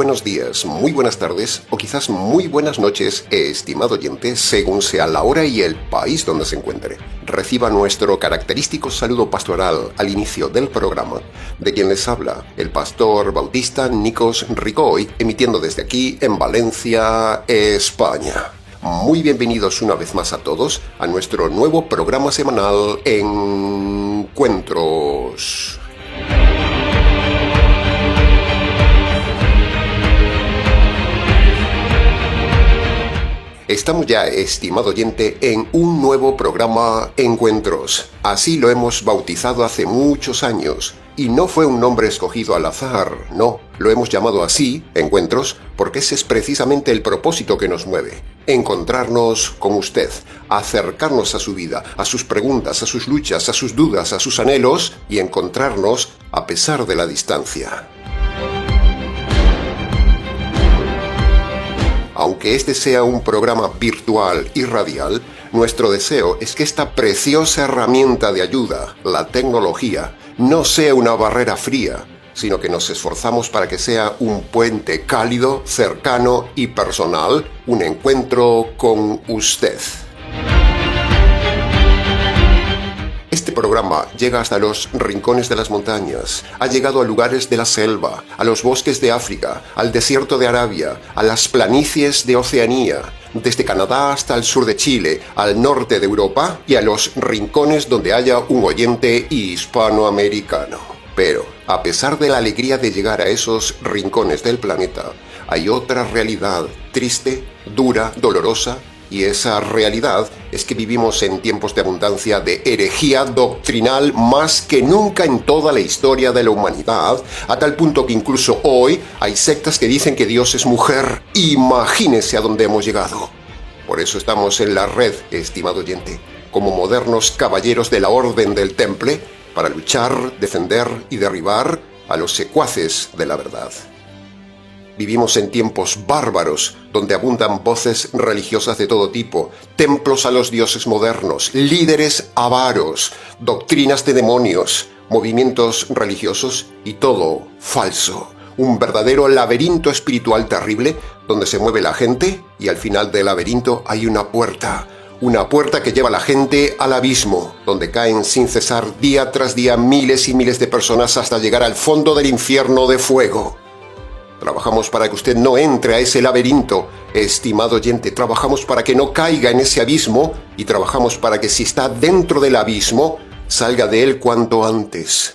buenos días, muy buenas tardes o quizás muy buenas noches, estimado oyente, según sea la hora y el país donde se encuentre. Reciba nuestro característico saludo pastoral al inicio del programa, de quien les habla, el pastor bautista Nikos Ricoy, emitiendo desde aquí en Valencia, España. Muy bienvenidos una vez más a todos a nuestro nuevo programa semanal Encuentros. Estamos ya, estimado oyente, en un nuevo programa Encuentros. Así lo hemos bautizado hace muchos años. Y no fue un nombre escogido al azar, no. Lo hemos llamado así, Encuentros, porque ese es precisamente el propósito que nos mueve. Encontrarnos con usted, acercarnos a su vida, a sus preguntas, a sus luchas, a sus dudas, a sus anhelos y encontrarnos a pesar de la distancia. Aunque este sea un programa virtual y radial, nuestro deseo es que esta preciosa herramienta de ayuda, la tecnología, no sea una barrera fría, sino que nos esforzamos para que sea un puente cálido, cercano y personal, un encuentro con usted. Este programa llega hasta los rincones de las montañas, ha llegado a lugares de la selva, a los bosques de África, al desierto de Arabia, a las planicies de Oceanía, desde Canadá hasta el sur de Chile, al norte de Europa y a los rincones donde haya un oyente hispanoamericano. Pero, a pesar de la alegría de llegar a esos rincones del planeta, hay otra realidad triste, dura, dolorosa. Y esa realidad es que vivimos en tiempos de abundancia de herejía doctrinal más que nunca en toda la historia de la humanidad, a tal punto que incluso hoy hay sectas que dicen que Dios es mujer. Imagínese a dónde hemos llegado. Por eso estamos en la red, estimado oyente, como modernos caballeros de la Orden del Temple, para luchar, defender y derribar a los secuaces de la verdad. Vivimos en tiempos bárbaros, donde abundan voces religiosas de todo tipo, templos a los dioses modernos, líderes avaros, doctrinas de demonios, movimientos religiosos y todo falso. Un verdadero laberinto espiritual terrible, donde se mueve la gente y al final del laberinto hay una puerta. Una puerta que lleva a la gente al abismo, donde caen sin cesar día tras día miles y miles de personas hasta llegar al fondo del infierno de fuego. Trabajamos para que usted no entre a ese laberinto, estimado oyente. Trabajamos para que no caiga en ese abismo y trabajamos para que si está dentro del abismo, salga de él cuanto antes.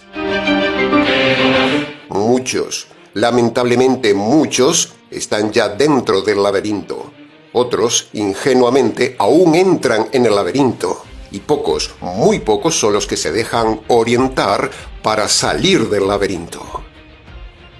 Muchos, lamentablemente muchos, están ya dentro del laberinto. Otros, ingenuamente, aún entran en el laberinto. Y pocos, muy pocos, son los que se dejan orientar para salir del laberinto.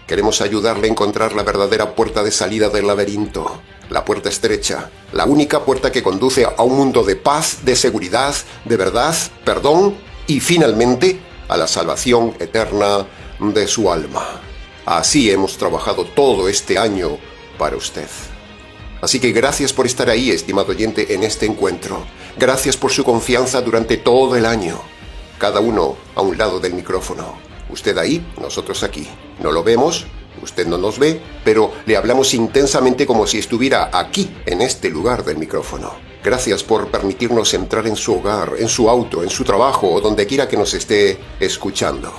Queremos ayudarle a encontrar la verdadera puerta de salida del laberinto, la puerta estrecha, la única puerta que conduce a un mundo de paz, de seguridad, de verdad, perdón y finalmente a la salvación eterna de su alma. Así hemos trabajado todo este año para usted. Así que gracias por estar ahí, estimado oyente, en este encuentro. Gracias por su confianza durante todo el año. Cada uno a un lado del micrófono. Usted ahí, nosotros aquí. No lo vemos, usted no nos ve, pero le hablamos intensamente como si estuviera aquí, en este lugar del micrófono. Gracias por permitirnos entrar en su hogar, en su auto, en su trabajo o donde quiera que nos esté escuchando.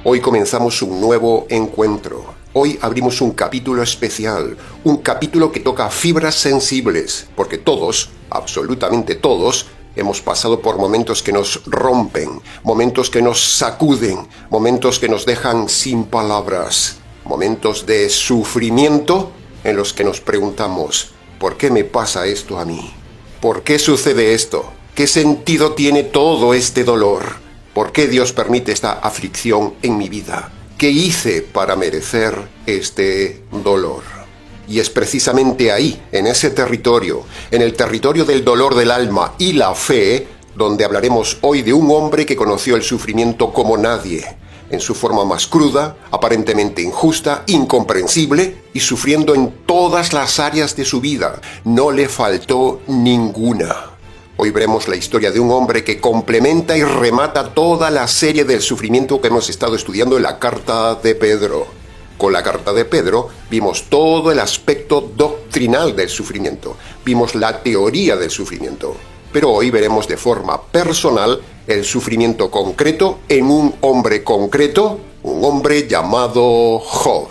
Hoy comenzamos un nuevo encuentro. Hoy abrimos un capítulo especial, un capítulo que toca fibras sensibles, porque todos, absolutamente todos, hemos pasado por momentos que nos rompen, momentos que nos sacuden, momentos que nos dejan sin palabras, momentos de sufrimiento en los que nos preguntamos, ¿por qué me pasa esto a mí? ¿Por qué sucede esto? ¿Qué sentido tiene todo este dolor? ¿Por qué Dios permite esta aflicción en mi vida? ¿Qué hice para merecer este dolor? Y es precisamente ahí, en ese territorio, en el territorio del dolor del alma y la fe, donde hablaremos hoy de un hombre que conoció el sufrimiento como nadie, en su forma más cruda, aparentemente injusta, incomprensible y sufriendo en todas las áreas de su vida. No le faltó ninguna. Hoy veremos la historia de un hombre que complementa y remata toda la serie del sufrimiento que hemos estado estudiando en la carta de Pedro. Con la carta de Pedro vimos todo el aspecto doctrinal del sufrimiento, vimos la teoría del sufrimiento, pero hoy veremos de forma personal el sufrimiento concreto en un hombre concreto, un hombre llamado Job.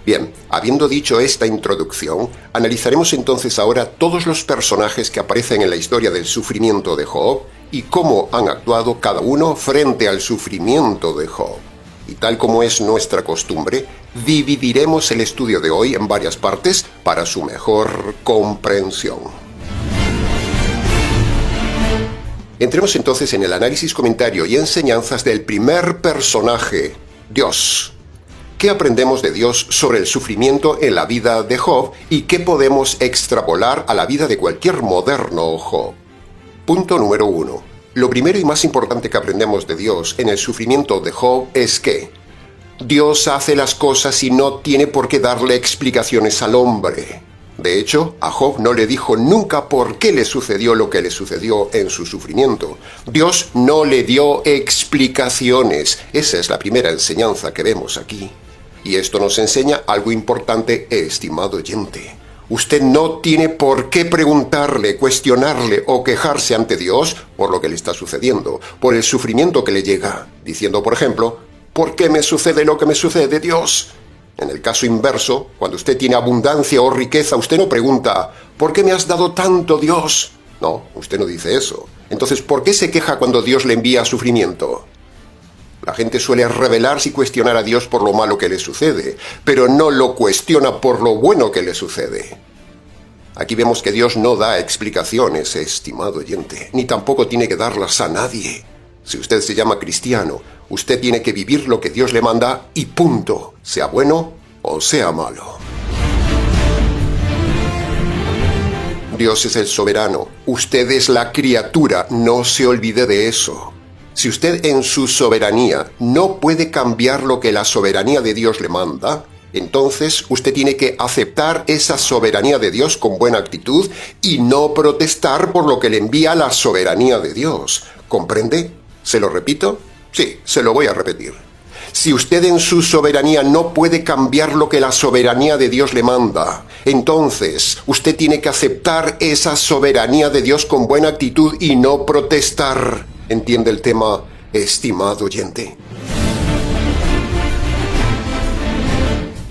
Bien, habiendo dicho esta introducción, analizaremos entonces ahora todos los personajes que aparecen en la historia del sufrimiento de Job y cómo han actuado cada uno frente al sufrimiento de Job. Y tal como es nuestra costumbre, dividiremos el estudio de hoy en varias partes para su mejor comprensión. Entremos entonces en el análisis, comentario y enseñanzas del primer personaje, Dios. ¿Qué aprendemos de Dios sobre el sufrimiento en la vida de Job y qué podemos extrapolar a la vida de cualquier moderno Job? Punto número 1. Lo primero y más importante que aprendemos de Dios en el sufrimiento de Job es que Dios hace las cosas y no tiene por qué darle explicaciones al hombre. De hecho, a Job no le dijo nunca por qué le sucedió lo que le sucedió en su sufrimiento. Dios no le dio explicaciones. Esa es la primera enseñanza que vemos aquí. Y esto nos enseña algo importante, estimado oyente. Usted no tiene por qué preguntarle, cuestionarle o quejarse ante Dios por lo que le está sucediendo, por el sufrimiento que le llega, diciendo, por ejemplo, ¿por qué me sucede lo que me sucede, Dios? En el caso inverso, cuando usted tiene abundancia o riqueza, usted no pregunta, ¿por qué me has dado tanto, Dios? No, usted no dice eso. Entonces, ¿por qué se queja cuando Dios le envía sufrimiento? La gente suele rebelarse y cuestionar a Dios por lo malo que le sucede, pero no lo cuestiona por lo bueno que le sucede. Aquí vemos que Dios no da explicaciones, estimado oyente, ni tampoco tiene que darlas a nadie. Si usted se llama cristiano, usted tiene que vivir lo que Dios le manda y punto, sea bueno o sea malo. Dios es el soberano, usted es la criatura, no se olvide de eso. Si usted en su soberanía no puede cambiar lo que la soberanía de Dios le manda, entonces usted tiene que aceptar esa soberanía de Dios con buena actitud y no protestar por lo que le envía la soberanía de Dios. ¿Comprende? ¿Se lo repito? Sí, se lo voy a repetir. Si usted en su soberanía no puede cambiar lo que la soberanía de Dios le manda, entonces usted tiene que aceptar esa soberanía de Dios con buena actitud y no protestar. ¿Entiende el tema, estimado oyente?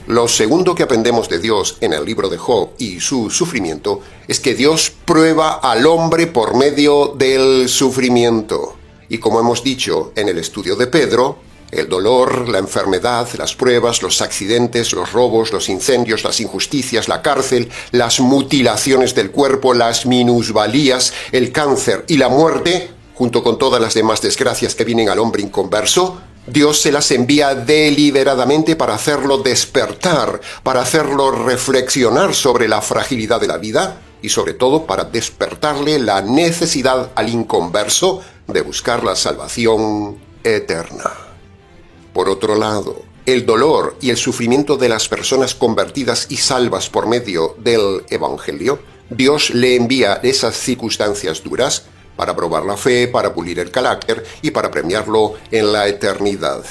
Lo segundo que aprendemos de Dios en el libro de Job y su sufrimiento es que Dios prueba al hombre por medio del sufrimiento. Y como hemos dicho en el estudio de Pedro, el dolor, la enfermedad, las pruebas, los accidentes, los robos, los incendios, las injusticias, la cárcel, las mutilaciones del cuerpo, las minusvalías, el cáncer y la muerte, junto con todas las demás desgracias que vienen al hombre inconverso, Dios se las envía deliberadamente para hacerlo despertar, para hacerlo reflexionar sobre la fragilidad de la vida y sobre todo para despertarle la necesidad al inconverso de buscar la salvación eterna. Por otro lado, el dolor y el sufrimiento de las personas convertidas y salvas por medio del Evangelio, Dios le envía esas circunstancias duras para probar la fe, para pulir el carácter y para premiarlo en la eternidad.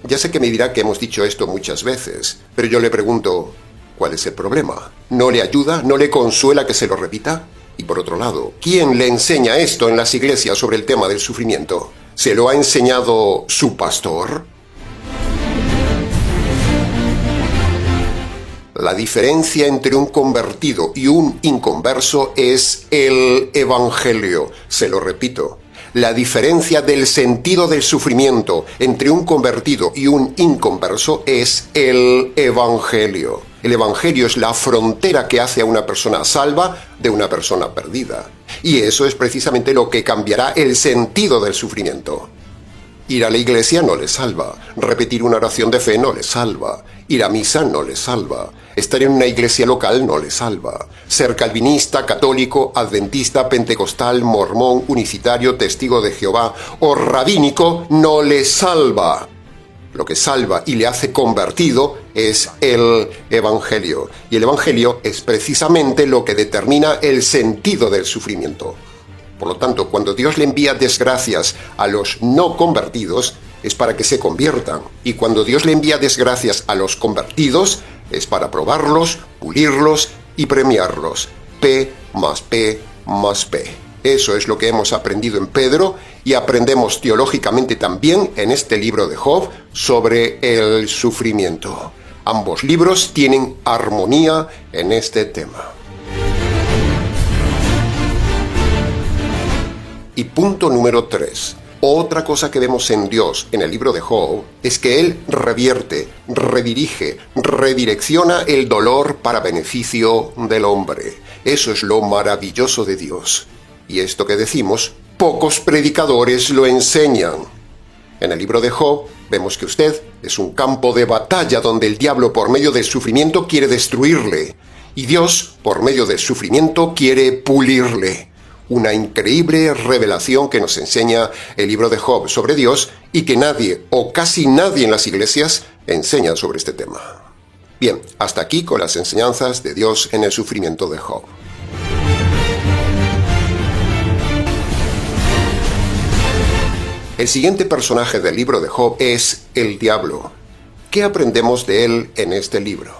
Ya sé que me dirá que hemos dicho esto muchas veces, pero yo le pregunto, ¿cuál es el problema? ¿No le ayuda? ¿No le consuela que se lo repita? Y por otro lado, ¿quién le enseña esto en las iglesias sobre el tema del sufrimiento? ¿Se lo ha enseñado su pastor? La diferencia entre un convertido y un inconverso es el Evangelio. Se lo repito. La diferencia del sentido del sufrimiento entre un convertido y un inconverso es el Evangelio. El Evangelio es la frontera que hace a una persona salva de una persona perdida. Y eso es precisamente lo que cambiará el sentido del sufrimiento. Ir a la iglesia no le salva. Repetir una oración de fe no le salva. Ir a misa no le salva. Estar en una iglesia local no le salva. Ser calvinista, católico, adventista, pentecostal, mormón, unicitario, testigo de Jehová o rabínico no le salva. Lo que salva y le hace convertido es el Evangelio. Y el Evangelio es precisamente lo que determina el sentido del sufrimiento. Por lo tanto, cuando Dios le envía desgracias a los no convertidos, es para que se conviertan. Y cuando Dios le envía desgracias a los convertidos, es para probarlos, pulirlos y premiarlos. P más P más P. Eso es lo que hemos aprendido en Pedro y aprendemos teológicamente también en este libro de Job sobre el sufrimiento. Ambos libros tienen armonía en este tema. Y punto número 3. Otra cosa que vemos en Dios en el libro de Job es que Él revierte, redirige, redirecciona el dolor para beneficio del hombre. Eso es lo maravilloso de Dios. Y esto que decimos, pocos predicadores lo enseñan. En el libro de Job vemos que usted es un campo de batalla donde el diablo por medio del sufrimiento quiere destruirle y Dios por medio del sufrimiento quiere pulirle. Una increíble revelación que nos enseña el libro de Job sobre Dios y que nadie o casi nadie en las iglesias enseña sobre este tema. Bien, hasta aquí con las enseñanzas de Dios en el sufrimiento de Job. El siguiente personaje del libro de Job es el diablo. ¿Qué aprendemos de él en este libro?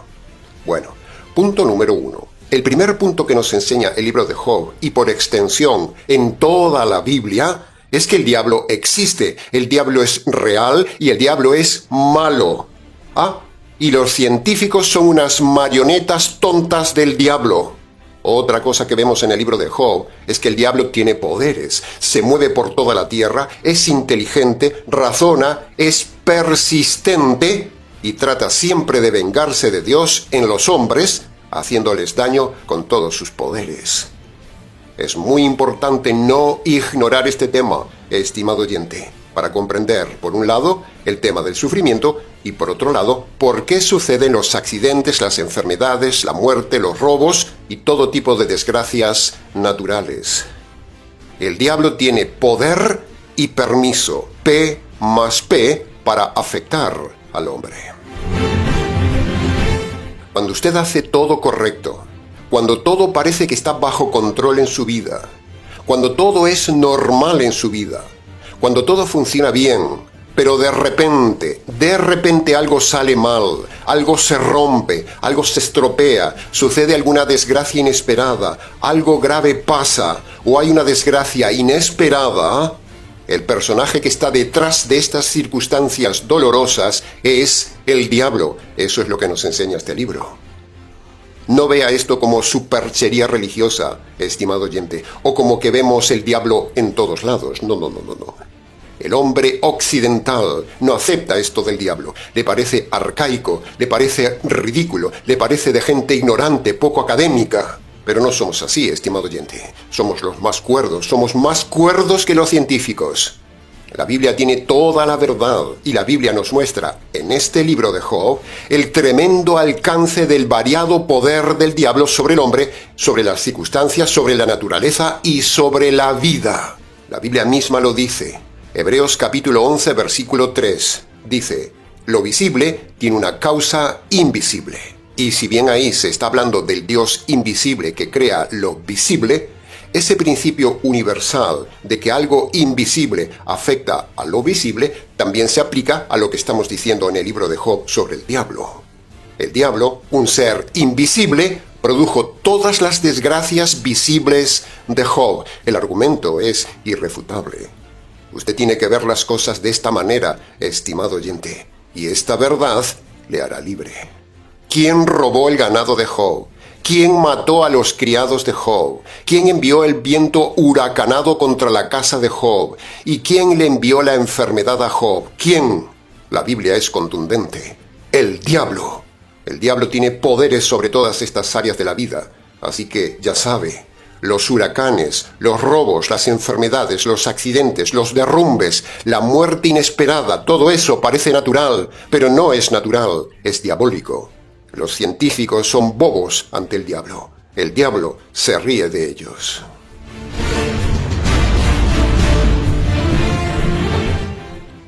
Bueno, punto número 1. El primer punto que nos enseña el libro de Job, y por extensión en toda la Biblia, es que el diablo existe, el diablo es real y el diablo es malo. Y los científicos son unas marionetas tontas del diablo. Otra cosa que vemos en el libro de Job es que el diablo tiene poderes, se mueve por toda la tierra, es inteligente, razona, es persistente y trata siempre de vengarse de Dios en los hombres, haciéndoles daño con todos sus poderes. Es muy importante no ignorar este tema, estimado oyente, para comprender, por un lado, el tema del sufrimiento y, por otro lado, por qué suceden los accidentes, las enfermedades, la muerte, los robos y todo tipo de desgracias naturales. El diablo tiene poder y permiso, P más P, para afectar al hombre. Cuando usted hace todo correcto, cuando todo parece que está bajo control en su vida, cuando todo es normal en su vida, cuando todo funciona bien, pero de repente algo sale mal, algo se rompe, algo se estropea, sucede alguna desgracia inesperada, algo grave pasa o hay una desgracia inesperada, el personaje que está detrás de estas circunstancias dolorosas es el diablo. Eso es lo que nos enseña este libro. No vea esto como superchería religiosa, estimado oyente, o como que vemos el diablo en todos lados. No. El hombre occidental no acepta esto del diablo. Le parece arcaico, le parece ridículo, le parece de gente ignorante, poco académica. Pero no somos así, estimado oyente. Somos los más cuerdos, somos más cuerdos que los científicos. La Biblia tiene toda la verdad y la Biblia nos muestra, en este libro de Job, el tremendo alcance del variado poder del diablo sobre el hombre, sobre las circunstancias, sobre la naturaleza y sobre la vida. La Biblia misma lo dice. Hebreos capítulo 11, versículo 3, dice: lo visible tiene una causa invisible. Y si bien ahí se está hablando del Dios invisible que crea lo visible, ese principio universal de que algo invisible afecta a lo visible también se aplica a lo que estamos diciendo en el libro de Job sobre el diablo. El diablo, un ser invisible, produjo todas las desgracias visibles de Job. El argumento es irrefutable. Usted tiene que ver las cosas de esta manera, estimado oyente, y esta verdad le hará libre. ¿Quién robó el ganado de Job? ¿Quién mató a los criados de Job? ¿Quién envió el viento huracanado contra la casa de Job? ¿Y quién le envió la enfermedad a Job? ¿Quién? La Biblia es contundente. El diablo. El diablo tiene poderes sobre todas estas áreas de la vida. Así que ya sabe, los huracanes, los robos, las enfermedades, los accidentes, los derrumbes, la muerte inesperada, todo eso parece natural, pero no es natural, es diabólico. Los científicos son bobos ante el diablo. El diablo se ríe de ellos.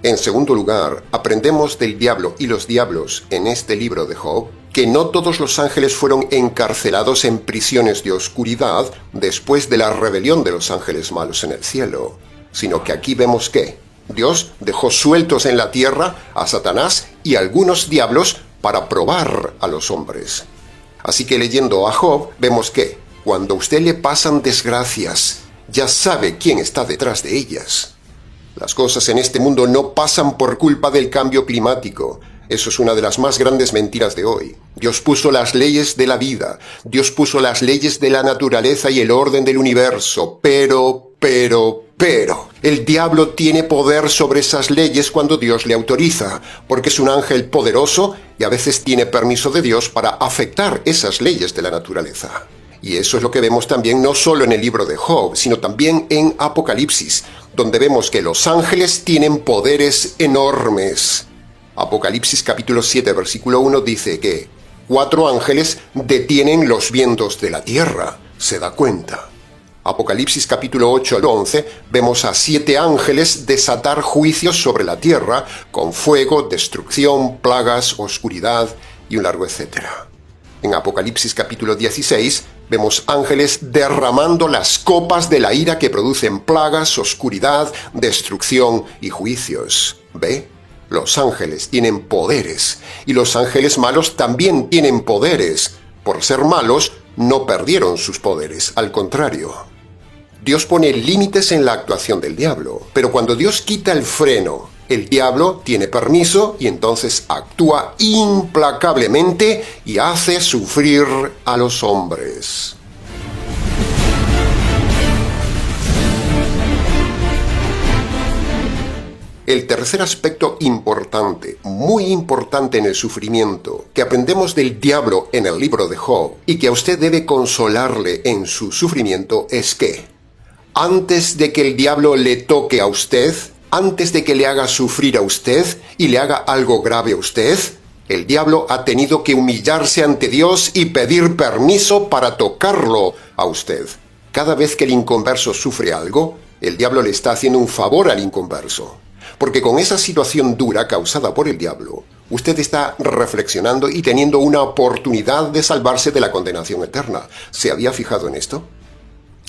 En segundo lugar, aprendemos del diablo y los diablos en este libro de Job que no todos los ángeles fueron encarcelados en prisiones de oscuridad después de la rebelión de los ángeles malos en el cielo, sino que aquí vemos que Dios dejó sueltos en la tierra a Satanás y algunos diablos para probar a los hombres. Así que leyendo a Job, vemos que cuando a usted le pasan desgracias, ya sabe quién está detrás de ellas. Las cosas en este mundo no pasan por culpa del cambio climático. Eso es una de las más grandes mentiras de hoy. Dios puso las leyes de la vida, Dios puso las leyes de la naturaleza y el orden del universo, pero, el diablo tiene poder sobre esas leyes cuando Dios le autoriza, porque es un ángel poderoso y a veces tiene permiso de Dios para afectar esas leyes de la naturaleza. Y eso es lo que vemos también no solo en el libro de Job, sino también en Apocalipsis, donde vemos que los ángeles tienen poderes enormes. Apocalipsis capítulo 7, versículo 1 dice que 4 ángeles detienen los vientos de la tierra. ¿Se da cuenta? Apocalipsis capítulo 8 al 11 vemos a 7 ángeles desatar juicios sobre la tierra con fuego, destrucción, plagas, oscuridad y un largo etcétera. En Apocalipsis capítulo 16 vemos ángeles derramando las copas de la ira que producen plagas, oscuridad, destrucción y juicios. ¿Ve? Los ángeles tienen poderes y los ángeles malos también tienen poderes. Por ser malos, no perdieron sus poderes, al contrario. Dios pone límites en la actuación del diablo, pero cuando Dios quita el freno, el diablo tiene permiso y entonces actúa implacablemente y hace sufrir a los hombres. El tercer aspecto importante, muy importante en el sufrimiento, que aprendemos del diablo en el libro de Job y que a usted debe consolarle en su sufrimiento es que, antes de que el diablo le toque a usted, antes de que le haga sufrir a usted y le haga algo grave a usted, el diablo ha tenido que humillarse ante Dios y pedir permiso para tocarlo a usted. Cada vez que el inconverso sufre algo, el diablo le está haciendo un favor al inconverso. Porque con esa situación dura causada por el diablo, usted está reflexionando y teniendo una oportunidad de salvarse de la condenación eterna. ¿Se había fijado en esto?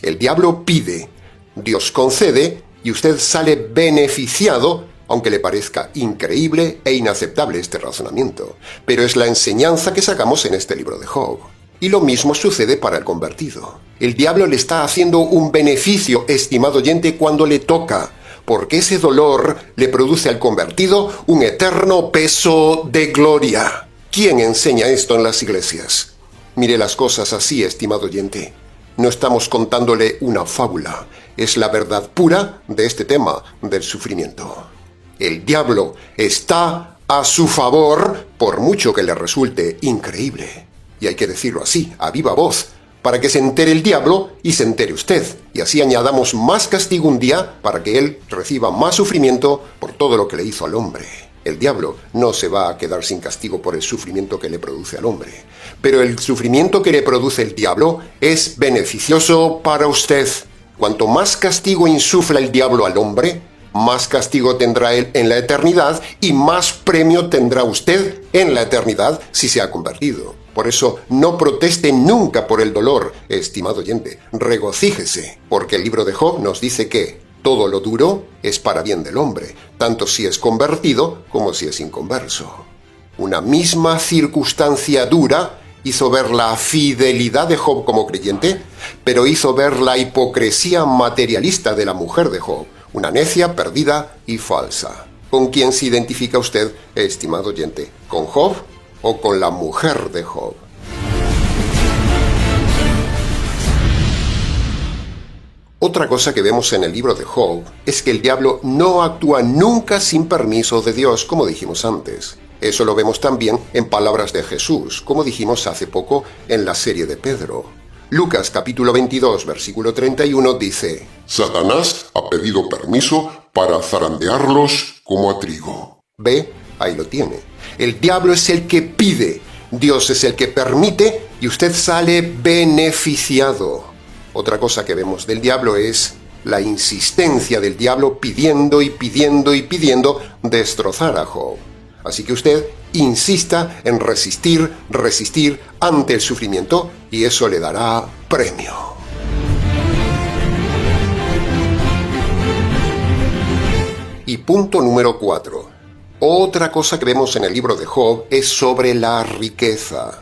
El diablo pide, Dios concede y usted sale beneficiado, aunque le parezca increíble e inaceptable este razonamiento. Pero es la enseñanza que sacamos en este libro de Job. Y lo mismo sucede para el convertido. El diablo le está haciendo un beneficio, estimado oyente, cuando le toca, porque ese dolor le produce al convertido un eterno peso de gloria. ¿Quién enseña esto en las iglesias? Mire las cosas así, estimado oyente. No estamos contándole una fábula, es la verdad pura de este tema del sufrimiento. El diablo está a su favor, por mucho que le resulte increíble. Y hay que decirlo así, a viva voz, para que se entere el diablo y se entere usted. Y así añadamos más castigo un día para que él reciba más sufrimiento por todo lo que le hizo al hombre. El diablo no se va a quedar sin castigo por el sufrimiento que le produce al hombre. Pero el sufrimiento que le produce el diablo es beneficioso para usted. Cuanto más castigo insufla el diablo al hombre, más castigo tendrá él en la eternidad y más premio tendrá usted en la eternidad si se ha convertido. Por eso, no proteste nunca por el dolor, estimado oyente. Regocíjese, porque el libro de Job nos dice que todo lo duro es para bien del hombre, tanto si es convertido como si es inconverso. Una misma circunstancia dura hizo ver la fidelidad de Job como creyente, pero hizo ver la hipocresía materialista de la mujer de Job, una necia, perdida y falsa. ¿Con quién se identifica usted, estimado oyente? ¿Con Job o con la mujer de Job? Otra cosa que vemos en el libro de Job es que el diablo no actúa nunca sin permiso de Dios, como dijimos antes. Eso lo vemos también en palabras de Jesús, como dijimos hace poco en la serie de Pedro. Lucas capítulo 22, versículo 31 dice: Satanás ha pedido permiso para zarandearlos como a trigo. ¿Ve? Ahí lo tiene. El diablo es el que pide, Dios es el que permite y usted sale beneficiado. Otra cosa que vemos del diablo es la insistencia del diablo pidiendo y pidiendo y pidiendo destrozar a Job. Así que usted insista en resistir ante el sufrimiento y eso le dará premio. Y punto número 4. Otra cosa que vemos en el libro de Job es sobre la riqueza.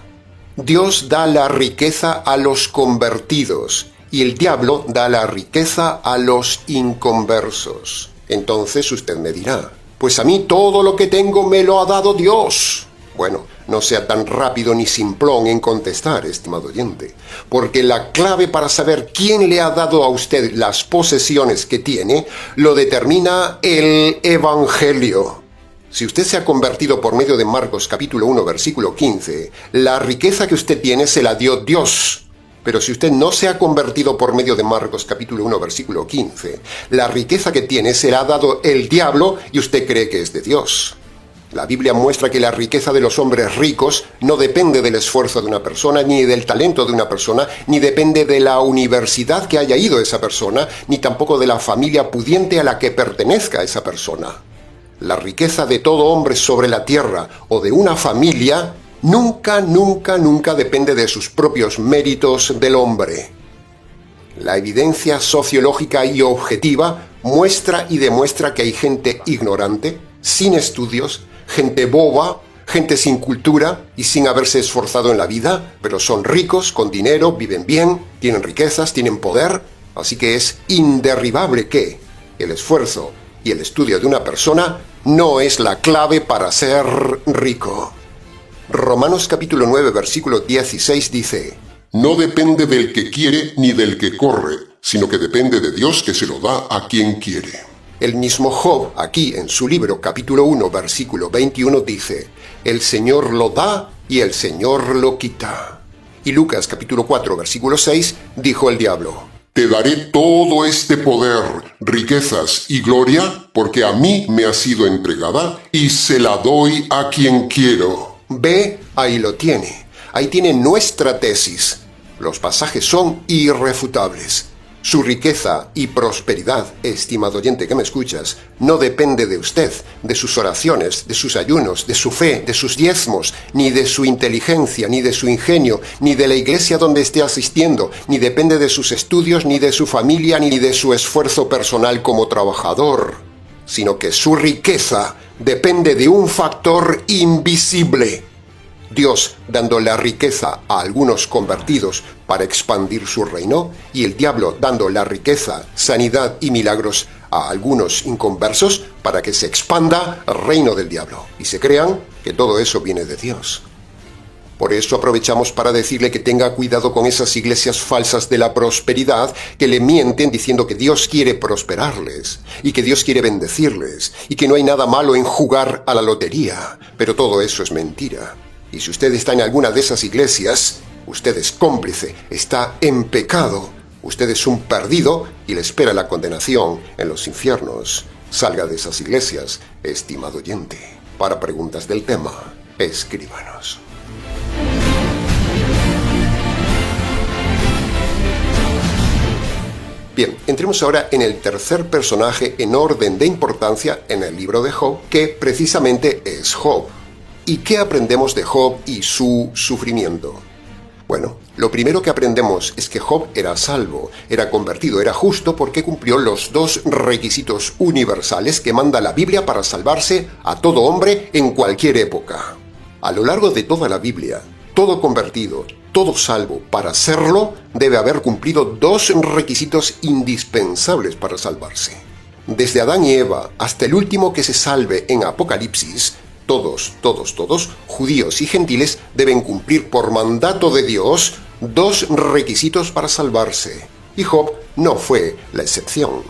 Dios da la riqueza a los convertidos y el diablo da la riqueza a los inconversos. Entonces usted me dirá, pues a mí todo lo que tengo me lo ha dado Dios. Bueno, no sea tan rápido ni simplón en contestar, estimado oyente, porque la clave para saber quién le ha dado a usted las posesiones que tiene lo determina el Evangelio. Si usted se ha convertido por medio de Marcos capítulo 1 versículo 15, la riqueza que usted tiene se la dio Dios. Pero si usted no se ha convertido por medio de Marcos capítulo 1 versículo 15, la riqueza que tiene se la ha dado el diablo y usted cree que es de Dios. La Biblia muestra que la riqueza de los hombres ricos no depende del esfuerzo de una persona, ni del talento de una persona, ni depende de la universidad que haya ido esa persona, ni tampoco de la familia pudiente a la que pertenezca esa persona. La riqueza de todo hombre sobre la tierra o de una familia nunca depende de sus propios méritos del hombre. La evidencia sociológica y objetiva muestra y demuestra que hay gente ignorante, sin estudios, gente boba, gente sin cultura y sin haberse esforzado en la vida, pero son ricos, con dinero, viven bien, tienen riquezas, tienen poder, así que es inderribable que el esfuerzo y el estudio de una persona no es la clave para ser rico. Romanos capítulo 9 versículo 16 dice: No depende del que quiere ni del que corre, sino que depende de Dios que se lo da a quien quiere. El mismo Job, aquí en su libro capítulo 1 versículo 21 dice: El Señor lo da y el Señor lo quita. Y Lucas capítulo 4 versículo 6 dijo el diablo: Te daré todo este poder, riquezas y gloria, porque a mí me ha sido entregada y se la doy a quien quiero. Ve, ahí lo tiene. Ahí tiene nuestra tesis. Los pasajes son irrefutables. Su riqueza y prosperidad, estimado oyente que me escuchas, no depende de usted, de sus oraciones, de sus ayunos, de su fe, de sus diezmos, ni de su inteligencia, ni de su ingenio, ni de la iglesia donde esté asistiendo, ni depende de sus estudios, ni de su familia, ni de su esfuerzo personal como trabajador, sino que su riqueza depende de un factor invisible. Dios dando la riqueza a algunos convertidos para expandir su reino y el diablo dando la riqueza, sanidad y milagros a algunos inconversos para que se expanda el reino del diablo y se crean que todo eso viene de Dios. Por eso aprovechamos para decirle que tenga cuidado con esas iglesias falsas de la prosperidad que le mienten diciendo que Dios quiere prosperarles y que Dios quiere bendecirles y que no hay nada malo en jugar a la lotería, pero todo eso es mentira. Y si usted está en alguna de esas iglesias, usted es cómplice, está en pecado, usted es un perdido y le espera la condenación en los infiernos. Salga de esas iglesias, estimado oyente. Para preguntas del tema, escríbanos. Bien, entremos ahora en el tercer personaje en orden de importancia en el libro de Job, que precisamente es Job. ¿Y qué aprendemos de Job y su sufrimiento? Bueno, lo primero que aprendemos es que Job era salvo, era convertido, era justo porque cumplió los dos requisitos universales que manda la Biblia para salvarse a todo hombre en cualquier época. A lo largo de toda la Biblia, todo convertido, todo salvo, para serlo, debe haber cumplido dos requisitos indispensables para salvarse. Desde Adán y Eva hasta el último que se salve en Apocalipsis, todos, judíos y gentiles, deben cumplir por mandato de Dios dos requisitos para salvarse. Y Job no fue la excepción.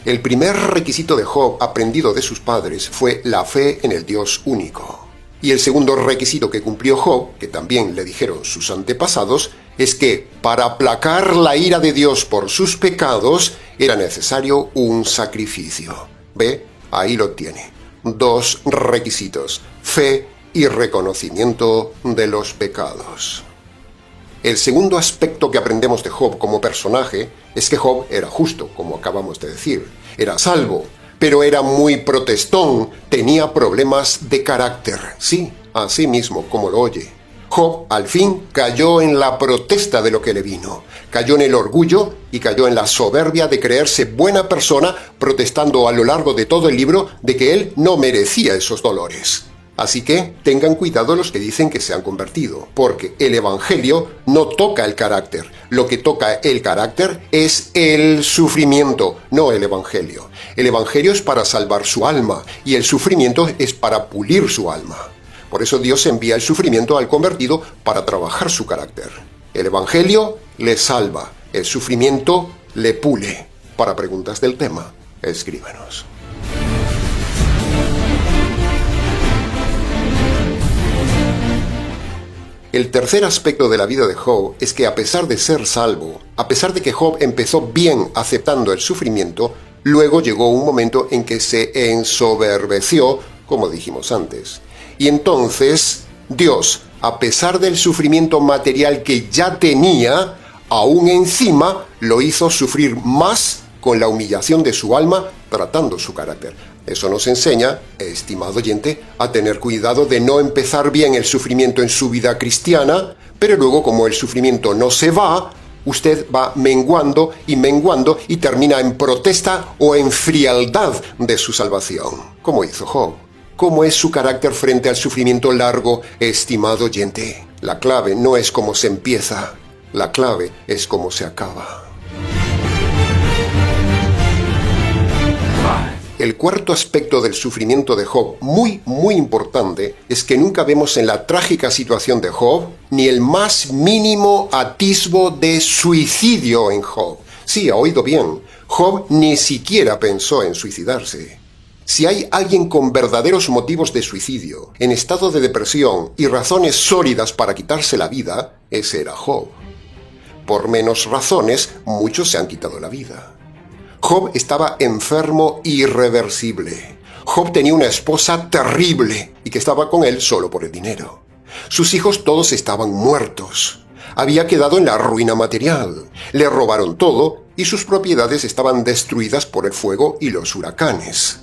El primer requisito de Job, aprendido de sus padres, fue la fe en el Dios único. Y el segundo requisito que cumplió Job, que también le dijeron sus antepasados, es que para aplacar la ira de Dios por sus pecados era necesario un sacrificio. ¿Ve? Ahí lo tiene. Dos requisitos: fe y reconocimiento de los pecados. El segundo aspecto que aprendemos de Job como personaje es que Job era justo, como acabamos de decir. Era salvo, pero era muy protestón, tenía problemas de carácter. Sí, así mismo como lo oye. Job, al fin, cayó en la protesta de lo que le vino. Cayó en el orgullo y cayó en la soberbia de creerse buena persona, protestando a lo largo de todo el libro de que él no merecía esos dolores. Así que tengan cuidado los que dicen que se han convertido, porque el Evangelio no toca el carácter. Lo que toca el carácter es el sufrimiento, no el Evangelio. El Evangelio es para salvar su alma y el sufrimiento es para pulir su alma. Por eso Dios envía el sufrimiento al convertido para trabajar su carácter. El Evangelio le salva, el sufrimiento le pule. Para preguntas del tema, escríbanos. El tercer aspecto de la vida de Job es que a pesar de ser salvo, a pesar de que Job empezó bien aceptando el sufrimiento, luego llegó un momento en que se ensoberbeció, como dijimos antes. Y entonces Dios, a pesar del sufrimiento material que ya tenía, aún encima lo hizo sufrir más con la humillación de su alma, tratando su carácter. Eso nos enseña, estimado oyente, a tener cuidado de no empezar bien el sufrimiento en su vida cristiana, pero luego como el sufrimiento no se va, usted va menguando y termina en protesta o en frialdad de su salvación, como hizo Job. ¿Cómo es su carácter frente al sufrimiento largo, estimado oyente? La clave no es cómo se empieza, la clave es cómo se acaba. El cuarto aspecto del sufrimiento de Job, muy importante, es que nunca vemos en la trágica situación de Job ni el más mínimo atisbo de suicidio en Job. Sí, ha oído bien, Job ni siquiera pensó en suicidarse. Si hay alguien con verdaderos motivos de suicidio, en estado de depresión y razones sólidas para quitarse la vida, ese era Job. Por menos razones, muchos se han quitado la vida. Job estaba enfermo irreversible. Job tenía una esposa terrible y que estaba con él solo por el dinero. Sus hijos todos estaban muertos. Había quedado en la ruina material. Le robaron todo y sus propiedades estaban destruidas por el fuego y los huracanes.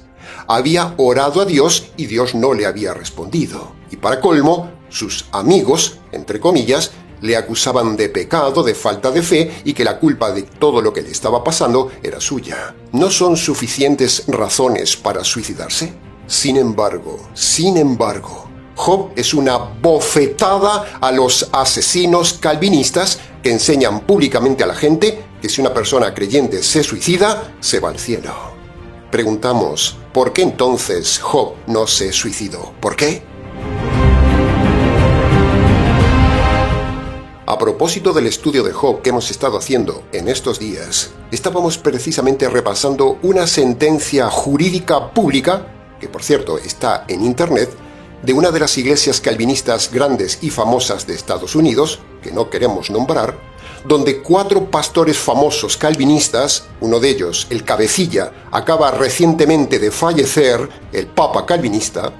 Había orado a Dios y Dios no le había respondido. Y para colmo, sus amigos, entre comillas, le acusaban de pecado, de falta de fe y que la culpa de todo lo que le estaba pasando era suya. ¿No son suficientes razones para suicidarse? Sin embargo, Job es una bofetada a los asesinos calvinistas que enseñan públicamente a la gente que si una persona creyente se suicida, se va al cielo. Preguntamos, ¿por qué entonces Job no se suicidó? ¿Por qué? A propósito del estudio de Job que hemos estado haciendo en estos días, estábamos precisamente repasando una sentencia jurídica pública, que por cierto está en internet, de una de las iglesias calvinistas grandes y famosas de Estados Unidos, que no queremos nombrar, donde 4 pastores famosos calvinistas, uno de ellos, el cabecilla, acaba recientemente de fallecer, el papa calvinista,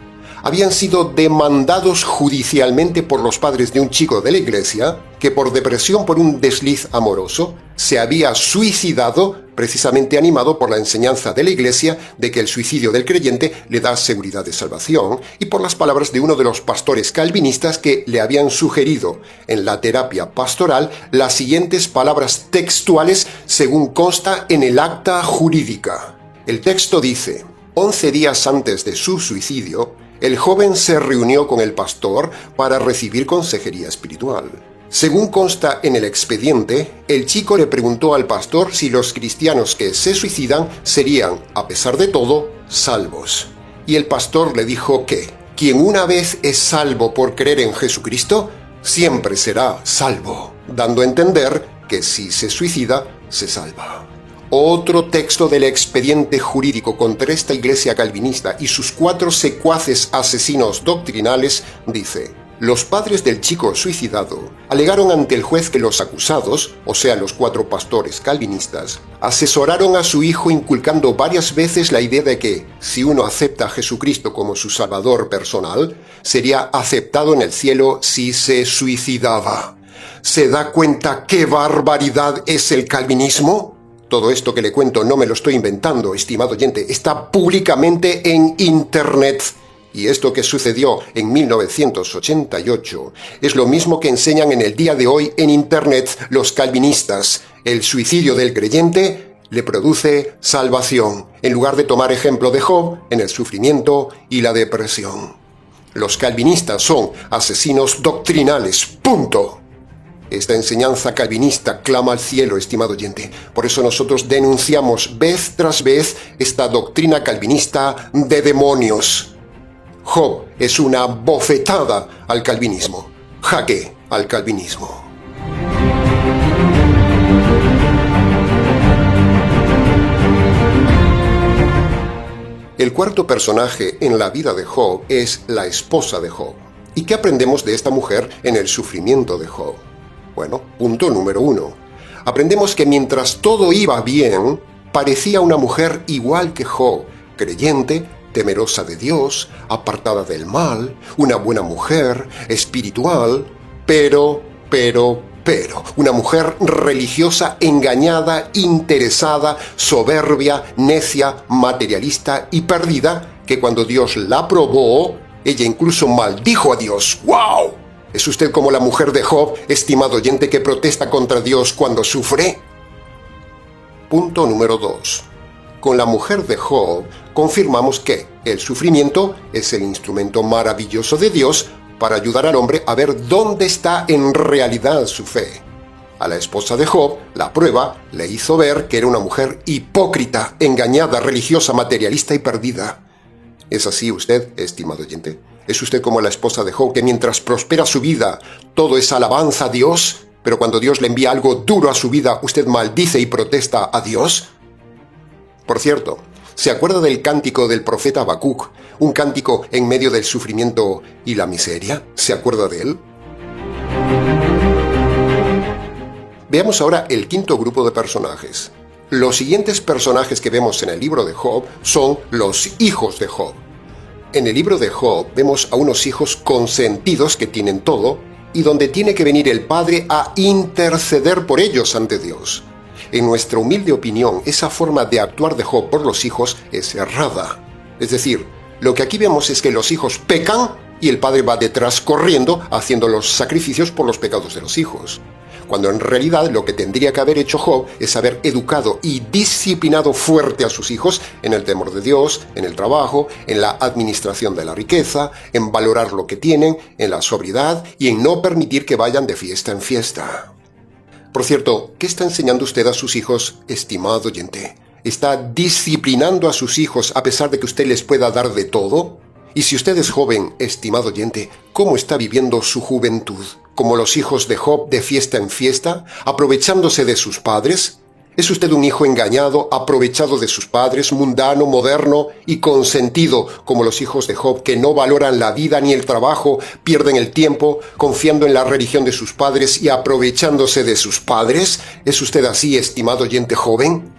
habían sido demandados judicialmente por los padres de un chico de la iglesia que por depresión por un desliz amoroso se había suicidado precisamente animado por la enseñanza de la iglesia de que el suicidio del creyente le da seguridad de salvación y por las palabras de uno de los pastores calvinistas que le habían sugerido en la terapia pastoral las siguientes palabras textuales según consta en el acta jurídica. El texto dice: 11 días antes de su suicidio, el joven se reunió con el pastor para recibir consejería espiritual. Según consta en el expediente, el chico le preguntó al pastor si los cristianos que se suicidan serían, a pesar de todo, salvos. Y el pastor le dijo que quien una vez es salvo por creer en Jesucristo, siempre será salvo, dando a entender que si se suicida, se salva. Otro texto del expediente jurídico contra esta iglesia calvinista y sus 4 secuaces asesinos doctrinales dice: los padres del chico suicidado alegaron ante el juez que los acusados, o sea los 4 pastores calvinistas, asesoraron a su hijo inculcando varias veces la idea de que, si uno acepta a Jesucristo como su salvador personal, sería aceptado en el cielo si se suicidaba. ¿Se da cuenta qué barbaridad es el calvinismo? Todo esto que le cuento no me lo estoy inventando, estimado oyente, está públicamente en Internet. Y esto que sucedió en 1988 es lo mismo que enseñan en el día de hoy en Internet los calvinistas. El suicidio del creyente le produce salvación, en lugar de tomar ejemplo de Job en el sufrimiento y la depresión. Los calvinistas son asesinos doctrinales, punto. Esta enseñanza calvinista clama al cielo, estimado oyente. Por eso nosotros denunciamos vez tras vez esta doctrina calvinista de demonios. Job es una bofetada al calvinismo, jaque al calvinismo. El cuarto personaje en la vida de Job es la esposa de Job. ¿Y qué aprendemos de esta mujer en el sufrimiento de Job? Bueno, punto número 1. Aprendemos que mientras todo iba bien, parecía una mujer igual que Job, creyente, temerosa de Dios, apartada del mal, una buena mujer, espiritual, pero, una mujer religiosa, engañada, interesada, soberbia, necia, materialista y perdida, que cuando Dios la probó, ella incluso maldijo a Dios. ¡Wow! ¿Es usted como la mujer de Job, estimado oyente, que protesta contra Dios cuando sufre? Punto número 2. Con la mujer de Job confirmamos que el sufrimiento es el instrumento maravilloso de Dios para ayudar al hombre a ver dónde está en realidad su fe. A la esposa de Job, la prueba le hizo ver que era una mujer hipócrita, engañada, religiosa, materialista y perdida. ¿Es así usted, estimado oyente? ¿Es usted como la esposa de Job, que mientras prospera su vida, todo es alabanza a Dios, pero cuando Dios le envía algo duro a su vida, usted maldice y protesta a Dios? Por cierto, ¿se acuerda del cántico del profeta Habacuc? Un cántico en medio del sufrimiento y la miseria. ¿Se acuerda de él? Veamos ahora el quinto grupo de personajes. Los siguientes personajes que vemos en el libro de Job son los hijos de Job. En el libro de Job vemos a unos hijos consentidos que tienen todo y donde tiene que venir el padre a interceder por ellos ante Dios. En nuestra humilde opinión, esa forma de actuar de Job por los hijos es errada. Es decir, lo que aquí vemos es que los hijos pecan y el padre va detrás corriendo haciendo los sacrificios por los pecados de los hijos. Cuando en realidad lo que tendría que haber hecho Job es haber educado y disciplinado fuerte a sus hijos en el temor de Dios, en el trabajo, en la administración de la riqueza, en valorar lo que tienen, en la sobriedad y en no permitir que vayan de fiesta en fiesta. Por cierto, ¿qué está enseñando usted a sus hijos, estimado oyente? ¿Está disciplinando a sus hijos a pesar de que usted les pueda dar de todo? Y si usted es joven, estimado oyente, ¿cómo está viviendo su juventud? ¿Como los hijos de Job de fiesta en fiesta, aprovechándose de sus padres? ¿Es usted un hijo engañado, aprovechado de sus padres, mundano, moderno y consentido, como los hijos de Job que no valoran la vida ni el trabajo, pierden el tiempo, confiando en la religión de sus padres y aprovechándose de sus padres? ¿Es usted así, estimado oyente joven?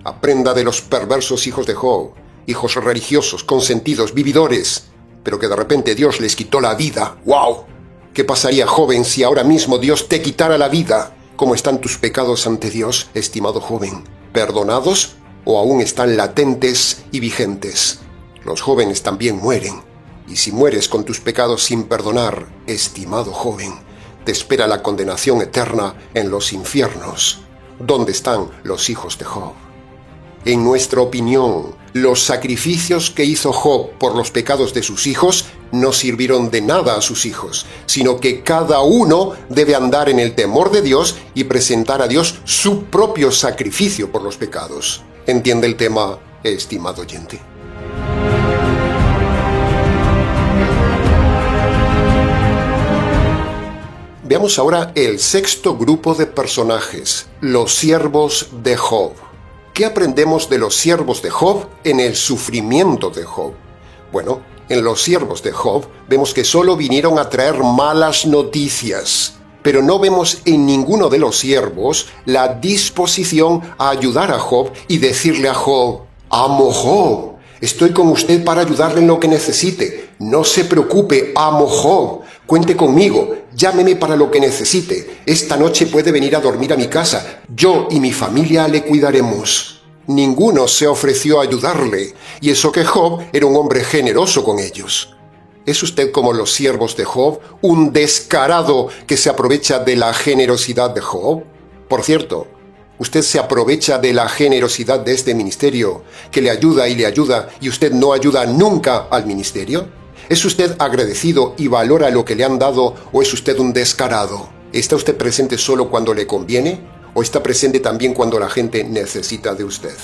Aprenda de los perversos hijos de Job, hijos religiosos, consentidos, vividores, pero que de repente Dios les quitó la vida. ¡Wow! ¿Qué pasaría, joven, si ahora mismo Dios te quitara la vida? ¿Cómo están tus pecados ante Dios, estimado joven? ¿Perdonados o aún están latentes y vigentes? Los jóvenes también mueren. Y si mueres con tus pecados sin perdonar, estimado joven, te espera la condenación eterna en los infiernos. ¿Dónde están los hijos de Job? En nuestra opinión, los sacrificios que hizo Job por los pecados de sus hijos no sirvieron de nada a sus hijos, sino que cada uno debe andar en el temor de Dios y presentar a Dios su propio sacrificio por los pecados. ¿Entiende el tema, estimado oyente? Veamos ahora el sexto grupo de personajes, los siervos de Job. ¿Qué aprendemos de los siervos de Job en el sufrimiento de Job? Bueno, en los siervos de Job vemos que solo vinieron a traer malas noticias, pero no vemos en ninguno de los siervos la disposición a ayudar a Job y decirle a Job: amo Job, estoy con usted para ayudarle en lo que necesite, no se preocupe, amo Job, cuente conmigo, Llámeme para lo que necesite. Esta noche puede venir a dormir a mi casa. Yo y mi familia le cuidaremos. Ninguno se ofreció a ayudarle, y eso que Job era un hombre generoso con ellos. ¿Es usted como los siervos de Job, un descarado que se aprovecha de la generosidad de Job? Por cierto, usted se aprovecha de la generosidad de este ministerio, que le ayuda y usted no ayuda nunca al ministerio. ¿Es usted agradecido y valora lo que le han dado o es usted un descarado? ¿Está usted presente solo cuando le conviene o está presente también cuando la gente necesita de usted?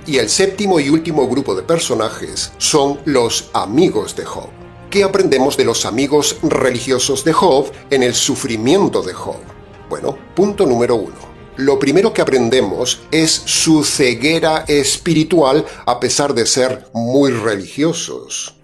Y el séptimo y último grupo de personajes son los amigos de Job. ¿Qué aprendemos de los amigos religiosos de Job en el sufrimiento de Job? Bueno, punto número 1. Lo primero que aprendemos es su ceguera espiritual a pesar de ser muy religiosos.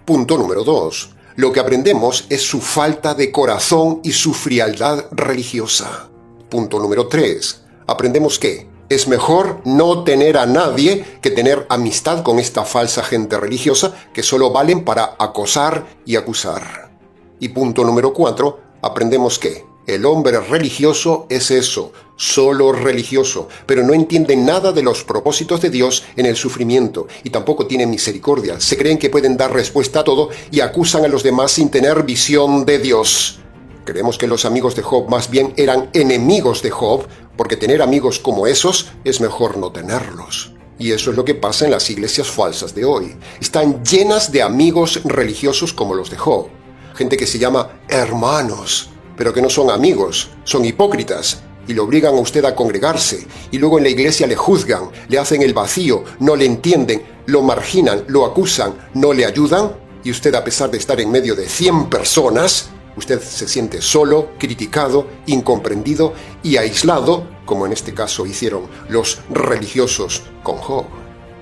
Punto número 2. Lo que aprendemos es su falta de corazón y su frialdad religiosa. Punto número 3. Aprendemos que es mejor no tener a nadie que tener amistad con esta falsa gente religiosa que solo valen para acosar y acusar. Y punto número 4, aprendemos que el hombre religioso es eso, solo religioso, pero no entiende nada de los propósitos de Dios en el sufrimiento y tampoco tiene misericordia. Se creen que pueden dar respuesta a todo y acusan a los demás sin tener visión de Dios. Creemos que los amigos de Job más bien eran enemigos de Job, porque tener amigos como esos es mejor no tenerlos. Y eso es lo que pasa en las iglesias falsas de hoy. Están llenas de amigos religiosos como los de Job. Gente que se llama hermanos, pero que no son amigos, son hipócritas y lo obligan a usted a congregarse. Y luego en la iglesia le juzgan, le hacen el vacío, no le entienden, lo marginan, lo acusan, no le ayudan. Y usted, a pesar de estar en medio de 100 personas, usted se siente solo, criticado, incomprendido y aislado, como en este caso hicieron los religiosos con Job.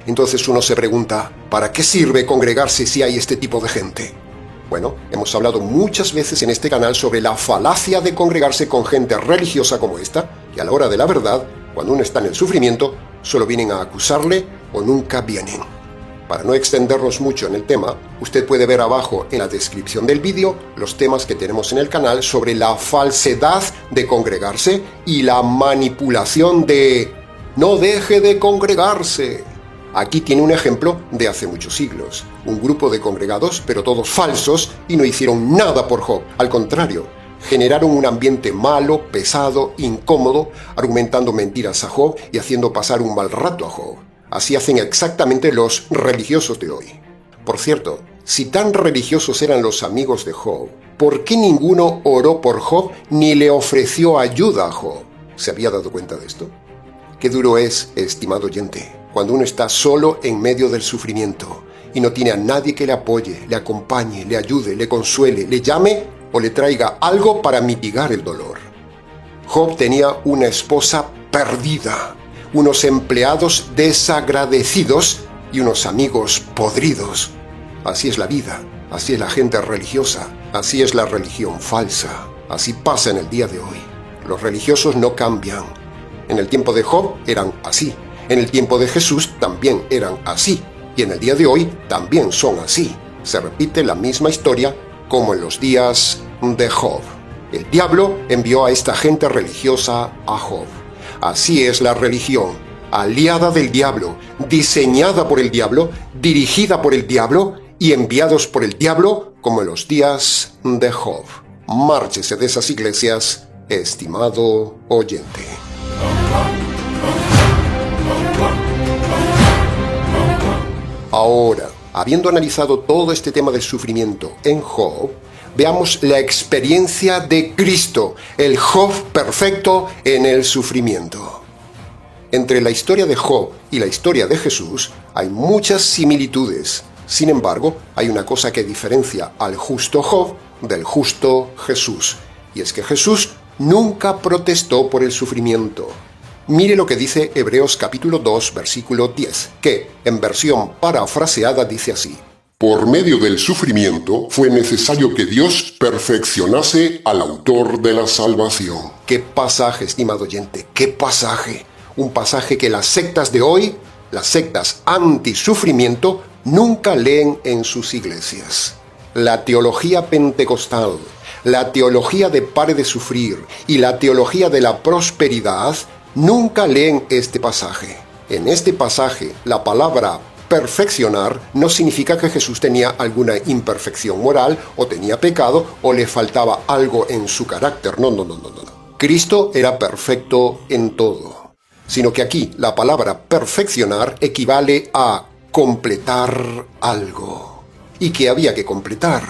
Entonces uno se pregunta, ¿para qué sirve congregarse si hay este tipo de gente? Bueno, hemos hablado muchas veces en este canal sobre la falacia de congregarse con gente religiosa como esta, y a la hora de la verdad, cuando uno está en el sufrimiento, solo vienen a acusarle o nunca vienen. Para no extendernos mucho en el tema, usted puede ver abajo en la descripción del vídeo los temas que tenemos en el canal sobre la falsedad de congregarse y la manipulación de «no deje de congregarse». Aquí tiene un ejemplo de hace muchos siglos. Un grupo de congregados, pero todos falsos, y no hicieron nada por Job. Al contrario, generaron un ambiente malo, pesado, incómodo, argumentando mentiras a Job y haciendo pasar un mal rato a Job. Así hacen exactamente los religiosos de hoy. Por cierto, si tan religiosos eran los amigos de Job, ¿por qué ninguno oró por Job ni le ofreció ayuda a Job? ¿Se había dado cuenta de esto? Qué duro es, estimado oyente, cuando uno está solo en medio del sufrimiento y no tiene a nadie que le apoye, le acompañe, le ayude, le consuele, le llame o le traiga algo para mitigar el dolor. Job tenía una esposa perdida, unos empleados desagradecidos y unos amigos podridos. Así es la vida, así es la gente religiosa, así es la religión falsa, así pasa en el día de hoy. Los religiosos no cambian. En el tiempo de Job eran así, en el tiempo de Jesús también eran así, y en el día de hoy también son así. Se repite la misma historia como en los días de Job. El diablo envió a esta gente religiosa a Job. Así es la religión, aliada del diablo, diseñada por el diablo, dirigida por el diablo y enviados por el diablo como en los días de Job. Márchese de esas iglesias, estimado oyente. Ahora, habiendo analizado todo este tema del sufrimiento en Job, veamos la experiencia de Cristo, el Job perfecto en el sufrimiento. Entre la historia de Job y la historia de Jesús hay muchas similitudes. Sin embargo, hay una cosa que diferencia al justo Job del justo Jesús, y es que Jesús nunca protestó por el sufrimiento. Mire lo que dice Hebreos capítulo 2, versículo 10, que, en versión parafraseada, dice así: Por medio del sufrimiento fue necesario que Dios perfeccionase al autor de la salvación. ¡Qué pasaje, estimado oyente! ¡Qué pasaje! Un pasaje que las sectas de hoy las sectas anti-sufrimiento nunca leen en sus iglesias. La teología pentecostal, la teología de pare de sufrir y la teología de la prosperidad nunca leen este pasaje. En este pasaje, la palabra perfeccionar no significa que Jesús tenía alguna imperfección moral o tenía pecado o le faltaba algo en su carácter. No. Cristo era perfecto en todo. Sino que aquí la palabra perfeccionar equivale a completar algo. ¿Y qué había que completar?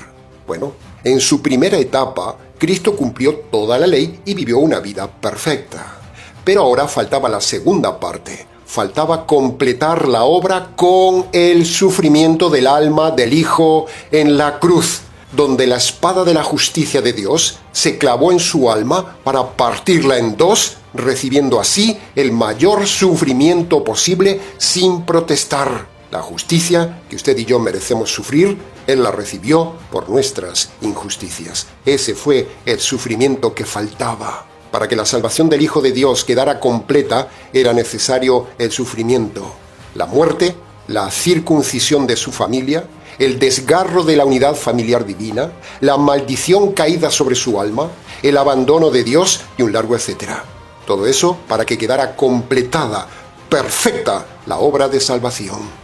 Bueno, en su primera etapa, Cristo cumplió toda la ley y vivió una vida perfecta. Pero ahora faltaba la segunda parte. Faltaba completar la obra con el sufrimiento del alma del Hijo en la cruz, donde la espada de la justicia de Dios se clavó en su alma para partirla en dos, recibiendo así el mayor sufrimiento posible sin protestar. La justicia que usted y yo merecemos sufrir, Él la recibió por nuestras injusticias. Ese fue el sufrimiento que faltaba. Para que la salvación del Hijo de Dios quedara completa, era necesario el sufrimiento, la muerte, la circuncisión de su familia, el desgarro de la unidad familiar divina, la maldición caída sobre su alma, el abandono de Dios y un largo etcétera. Todo eso para que quedara completada, perfecta, la obra de salvación.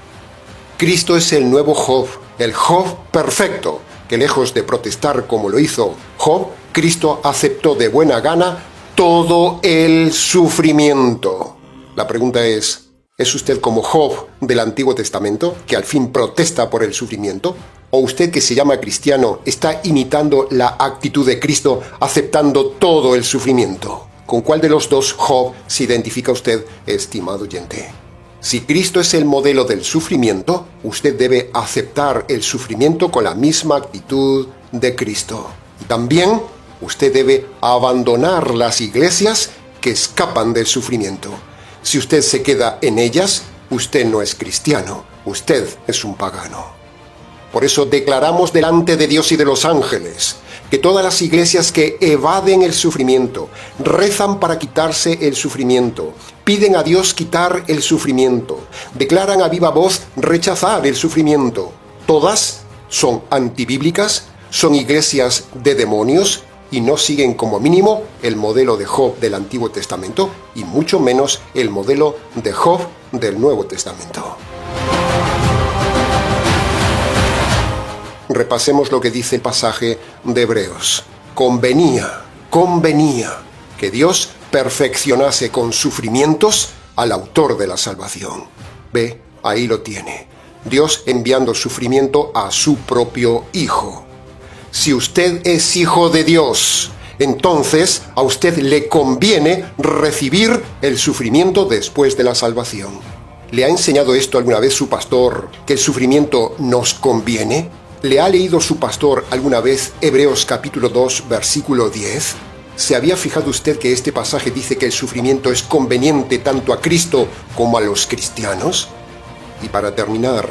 Cristo es el nuevo Job, el Job perfecto, que lejos de protestar como lo hizo Job, Cristo aceptó de buena gana todo el sufrimiento. La pregunta ¿es usted como Job del Antiguo Testamento, que al fin protesta por el sufrimiento? ¿O usted que se llama cristiano está imitando la actitud de Cristo, aceptando todo el sufrimiento? ¿Con cuál de los dos Job se identifica usted, estimado oyente? Si Cristo es el modelo del sufrimiento, usted debe aceptar el sufrimiento con la misma actitud de Cristo. También usted debe abandonar las iglesias que escapan del sufrimiento. Si usted se queda en ellas, usted no es cristiano, usted es un pagano. Por eso declaramos delante de Dios y de los ángeles que todas las iglesias que evaden el sufrimiento, rezan para quitarse el sufrimiento, piden a Dios quitar el sufrimiento, declaran a viva voz rechazar el sufrimiento, todas son antibíblicas, son iglesias de demonios y no siguen como mínimo el modelo de Job del Antiguo Testamento y mucho menos el modelo de Job del Nuevo Testamento. Repasemos lo que dice el pasaje de Hebreos. Convenía que Dios perfeccionase con sufrimientos al autor de la salvación. Ve, ahí lo tiene. Dios enviando sufrimiento a su propio Hijo. Si usted es hijo de Dios, entonces a usted le conviene recibir el sufrimiento después de la salvación. ¿Le ha enseñado esto alguna vez su pastor, que el sufrimiento nos conviene? ¿Le ha leído su pastor alguna vez Hebreos capítulo 2, versículo 10? ¿Se había fijado usted que este pasaje dice que el sufrimiento es conveniente tanto a Cristo como a los cristianos? Y para terminar,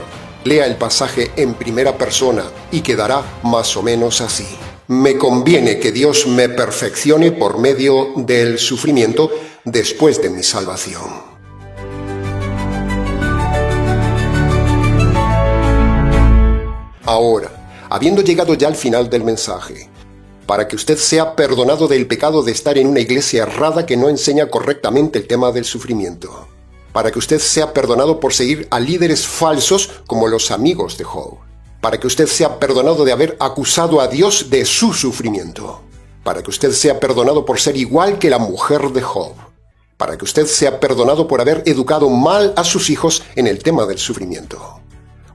lea el pasaje en primera persona y quedará más o menos así. Me conviene que Dios me perfeccione por medio del sufrimiento después de mi salvación. Ahora, habiendo llegado ya al final del mensaje, para que usted sea perdonado del pecado de estar en una iglesia errada que no enseña correctamente el tema del sufrimiento, para que usted sea perdonado por seguir a líderes falsos como los amigos de Job, para que usted sea perdonado de haber acusado a Dios de su sufrimiento, para que usted sea perdonado por ser igual que la mujer de Job, para que usted sea perdonado por haber educado mal a sus hijos en el tema del sufrimiento,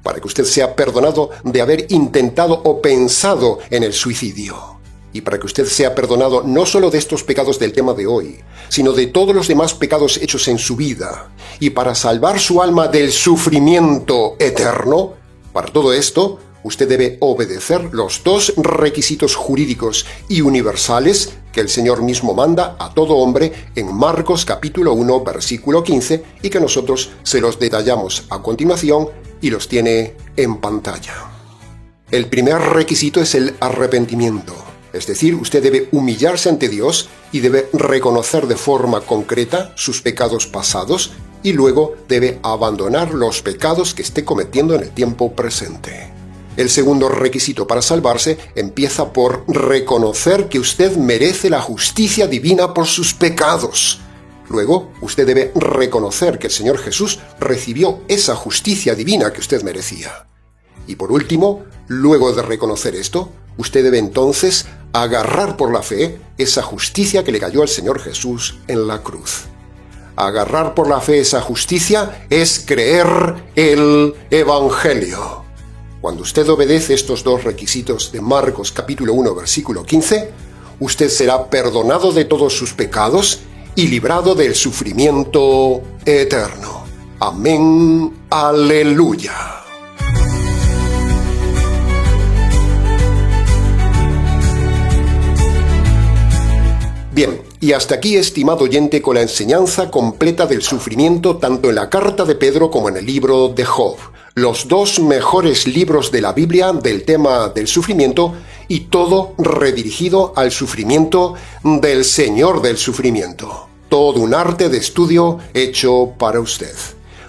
para que usted sea perdonado de haber intentado o pensado en el suicidio, y para que usted sea perdonado no solo de estos pecados del tema de hoy, sino de todos los demás pecados hechos en su vida, y para salvar su alma del sufrimiento eterno. Para todo esto, usted debe obedecer los dos requisitos jurídicos y universales que el Señor mismo manda a todo hombre en Marcos capítulo 1, versículo 15, y que nosotros se los detallamos a continuación y los tiene en pantalla. El primer requisito es el arrepentimiento. Es decir, usted debe humillarse ante Dios y debe reconocer de forma concreta sus pecados pasados y luego debe abandonar los pecados que esté cometiendo en el tiempo presente. El segundo requisito para salvarse empieza por reconocer que usted merece la justicia divina por sus pecados. Luego, usted debe reconocer que el Señor Jesús recibió esa justicia divina que usted merecía. Y por último, luego de reconocer esto, usted debe entonces agarrar por la fe esa justicia que le cayó al Señor Jesús en la cruz. Agarrar por la fe esa justicia es creer el Evangelio. Cuando usted obedece estos dos requisitos de Marcos capítulo 1 versículo 15, usted será perdonado de todos sus pecados y librado del sufrimiento eterno. Amén. Aleluya. Bien, y hasta aquí, estimado oyente, con la enseñanza completa del sufrimiento tanto en la carta de Pedro como en el libro de Job, los dos mejores libros de la Biblia del tema del sufrimiento, y todo redirigido al sufrimiento del Señor del sufrimiento. Todo un arte de estudio hecho para usted.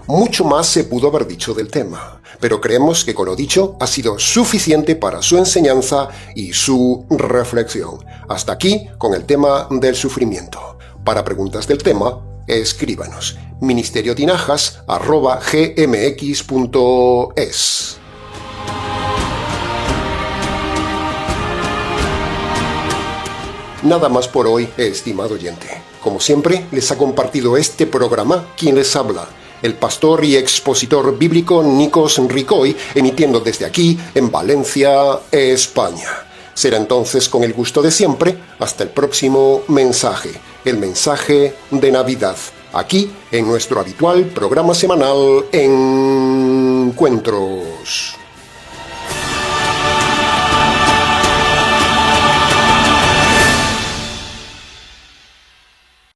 Mucho más se pudo haber dicho del tema, pero creemos que con lo dicho ha sido suficiente para su enseñanza y su reflexión. Hasta aquí con el tema del sufrimiento. Para preguntas del tema, escríbanos ministeriotinajas@gmx.es. Nada más por hoy, estimado oyente. Como siempre, les ha compartido este programa quien les habla, el pastor y expositor bíblico Nikos Ricoy, emitiendo desde aquí, en Valencia, España. Será entonces con el gusto de siempre, hasta el próximo mensaje, el mensaje de Navidad, aquí en nuestro habitual programa semanal Encuentros.